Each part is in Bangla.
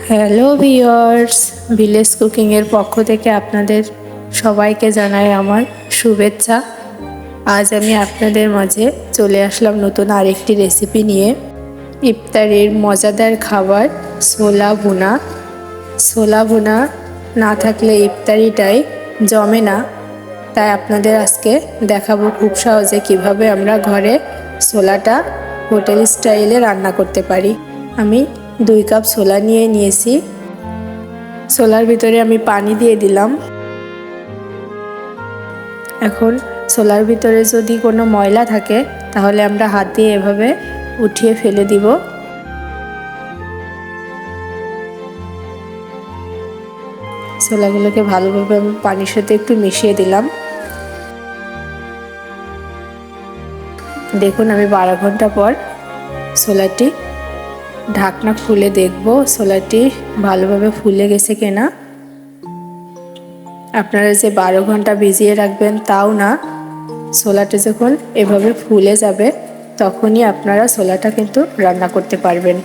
হ্যালো ভিউয়ার্স, ভিলেজ কুকিংয়ের পক্ষ থেকে আপনাদের সবাইকে জানাই আমার শুভেচ্ছা। আজ আমি আপনাদের মাঝে চলে আসলাম নতুন আরেকটি রেসিপি নিয়ে। ইফতারের মজাদার খাবার ছোলা ভুনা। ছোলা ভুনা না থাকলে ইফতারিটাই জমে না। তাই আপনাদের আজকে দেখাবো খুব সহজে কিভাবে আমরা ঘরে ছোলাটা হোটেল স্টাইলে রান্না করতে পারি। আমি 2 কাপ ছোলা নিয়েছি। ছোলার ভিতরে আমি পানি দিয়ে দিলাম। এখন ছোলার ভিতরে যদি কোনো ময়লা থাকে তাহলে আমরা হাত দিয়ে এভাবে উঠিয়ে ফেলে দিব। ছোলাগুলোকে ভালোভাবে আমি পানির সাথে একটু মিশিয়ে দিলাম। দেখুন, আমি 12 ঘন্টা পর ছোলাটি ঢাকনা খুলে দেখব ছোলাটি ভালোভাবে ফুলে গেছে কিনা। আপনারা যে 12 ঘন্টা ভিজিয়ে রাখবেন তাও না, ছোলাটা যখন এভাবে ফুলে যাবে তখনই আপনারা ছোলাটা কিন্তু রান্না করতে পারবেন।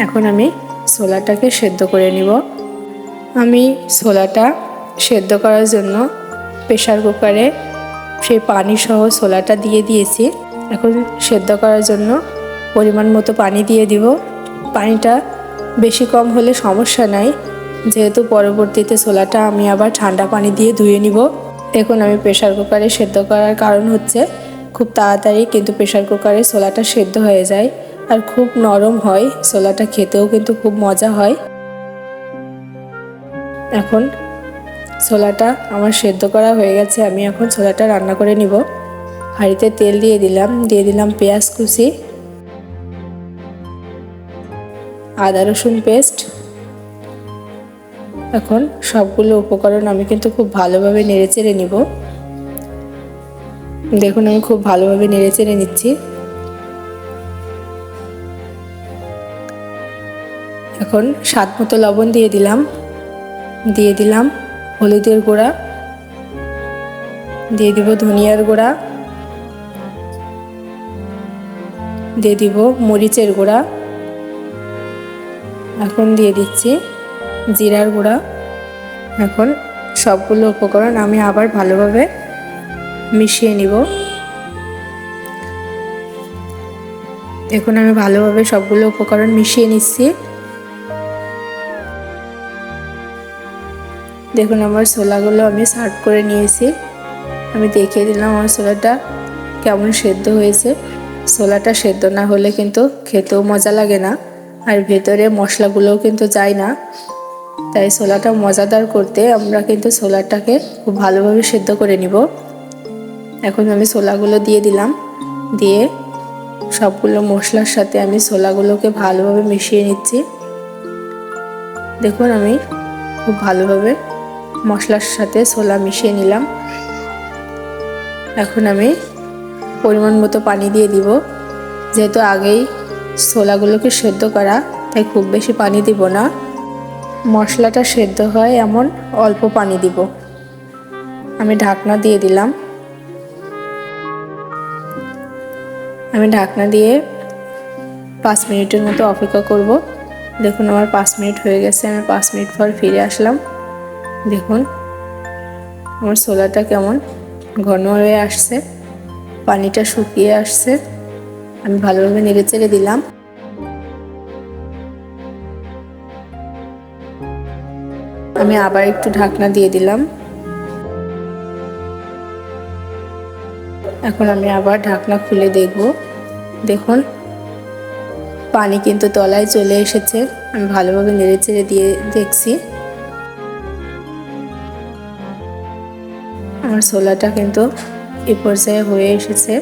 এখন আমি ছোলাটাকে সেদ্ধ করে নিব। আমি ছোলাটা সেদ্ধ করার জন্য প্রেসার কুকারে সেই পানি সহ ছোলাটা দিয়ে দিয়েছি। এখন সেদ্ধ করার জন্য পরিমাণ মতো পানি দিয়ে দিব। পানিটা বেশি কম হলে সমস্যা নাই, যেহেতু পরবর্তীতে ছোলাটা আমি আবার ঠান্ডা পানি দিয়ে ধুয়ে নিব। দেখুন, আমি প্রেসার কুকারে সেদ্ধ করার কারণ হচ্ছে খুব তাড়াতাড়ি কিন্তু প্রেসার কুকারে ছোলাটা সেদ্ধ হয়ে যায় আর খুব নরম হয়। ছোলাটা খেতেও কিন্তু খুব মজা হয়। এখন ছোলাটা আমার সেদ্ধ করা হয়ে গেছে। আমি এখন ছোলাটা রান্না করে নিব। হাঁড়িতে তেল দিয়ে দিলাম পেঁয়াজ কুচি, আদা রসুন পেস্ট। এখন সবগুলো উপকরণ আমি কিন্তু খুব ভালোভাবে নেড়েচেড়ে নিব। দেখুন, আমি খুব ভালোভাবে নেড়েচেড়ে নিচ্ছি। এখন স্বাদ মতো লবণ দিয়ে দিলাম হলুদের গুঁড়া, দিয়ে দিব ধনিয়ার গুঁড়া, দিয়ে দিব মরিচের গুঁড়া, এখন দিয়ে দিচ্ছি জিরার গুঁড়া। এখন সবগুলো উপকরণ আমি আবার ভালোভাবে মিশিয়ে নিব। দেখুন, আমি ভালোভাবে সবগুলো উপকরণ মিশিয়ে নিচ্ছি। দেখুন, আমার ছোলাগুলো আমি সার্ভ করে নিয়েছি। আমি দেখিয়ে দিলাম আমার ছোলাটা কেমন সেদ্ধ হয়েছে। ছোলাটা সেদ্ধ না হলে কিন্তু খেতেও মজা লাগে না, আর ভেতরে মশলাগুলোও কিন্তু যায় না। তাই ছোলাটা মজাদার করতে আমরা কিন্তু ছোলাটাকে খুব ভালোভাবে সেদ্ধ করে নিব। এখন আমি ছোলাগুলো দিয়ে সবগুলো মশলার সাথে আমি ছোলাগুলোকে ভালোভাবে মিশিয়ে নিচ্ছি। দেখুন, আমি খুব ভালোভাবে মশলার সাথে ছোলা মিশিয়ে নিলাম। এখন আমি পরিমাণ মতো পানি দিয়ে দিব। যেহেতু আগেই ছোলাগুলোকে সেদ্ধ করা, তাই খুব বেশি পানি দিব না। মশলাটা সেদ্ধ হয় এমন অল্প পানি দিব। আমি ঢাকনা দিয়ে দিলাম। আমি ঢাকনা দিয়ে 5 মিনিটের মতো অপেক্ষা করব। দেখুন, আমার 5 মিনিট হয়ে গেছে। আমি 5 মিনিট পর ফিরে আসলাম। দেখুন, আমার ছোলাটা কেমন ঘন হয়ে আসছে, পানিটা শুকিয়ে আসছে। আমি ভালোভাবে নেড়েচেড়ে দিলাম। আমি আবার একটু ঢাকনা দিয়ে দিলাম। এখন আমি আবার ঢাকনা খুলে দেখব। দেখুন, পানি কিন্তু তলায় চলে এসেছে। আমি ভালোভাবে নেড়েচেড়ে দিয়ে দেখছি। আমার ছোলাটা কিন্তু এই পর্যায়ে হয়ে এসেছে।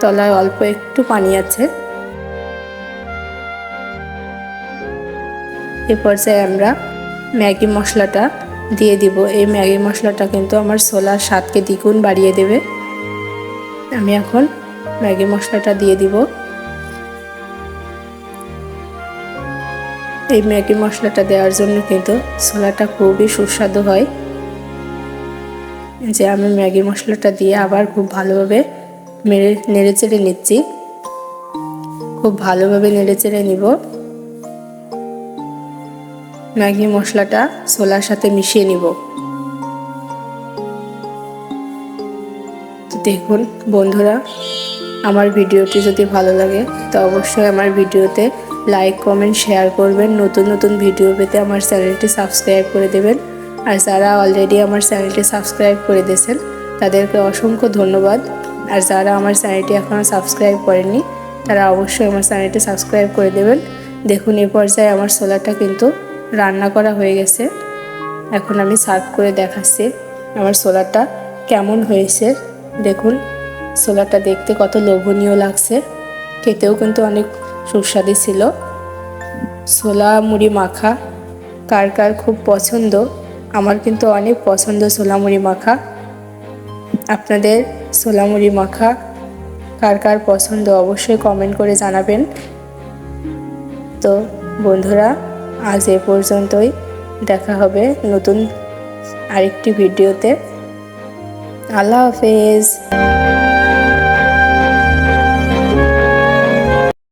তলায় অল্প একটু পানি আছে। এই পর্যায়ে আমরা ম্যাগি মশলাটা দিয়ে দিব। এই ম্যাগি মশলাটা কিন্তু আমার ছোলার স্বাদকে দ্বিগুণ বাড়িয়ে দেবে। আমি এখন ম্যাগি মশলাটা দিয়ে দিব। এই ম্যাগি মশলাটা দেওয়ার জন্য কিন্তু ছোলাটা খুবই সুস্বাদু হয়। যে আমি ম্যাগি মশলাটা দিয়ে আবার খুব ভালোভাবে নেড়েচেড়ে নিচ্ছি। খুব ভালোভাবে নেড়েচেড়ে নিব। ম্যাগি মশলাটা ছোলার সাথে মিশিয়ে নিব। তো দেখুন বন্ধুরা, আমার ভিডিওটি যদি ভালো লাগে তো অবশ্যই আমার ভিডিওতে লাইক কমেন্ট শেয়ার করবেন। নতুন নতুন ভিডিও পেতে আমার চ্যানেলটি সাবস্ক্রাইব করে দেবেন। আর যারা অলরেডি আমার চ্যানেলটি সাবস্ক্রাইব করে দিয়েছেন তাদেরকে অসংখ্য ধন্যবাদ। আর যারা আমার চ্যানেলটি এখনও সাবস্ক্রাইব করেননি তারা অবশ্যই আমার চ্যানেলটি সাবস্ক্রাইব করে দেবেন। দেখুন এই পর্যায়ে আমার ছোলাটা কিন্তু রান্না করা হয়ে গেছে। এখন আমি সার্ভ করে দেখাচ্ছি আমার ছোলাটা কেমন হয়েছে। দেখুন ছোলাটা দেখতে কত লোভনীয় লাগছে, খেতেও কিন্তু অনেক সুস্বাদু ছিল। ছোলা মুড়ি মাখা কার কার খুব পছন্দ, আমার কিন্তু অনেক পছন্দ ছোলা মুড়ি মাখা। আপনাদের ছোলা মুড়ি মাখা কার কার পছন্দ অবশ্যই কমেন্ট করে জানাবেন। তো বন্ধুরা, আজ এ পর্যন্তই। দেখা হবে নতুন আরেকটি ভিডিওতে। আল্লাহ হাফেজ।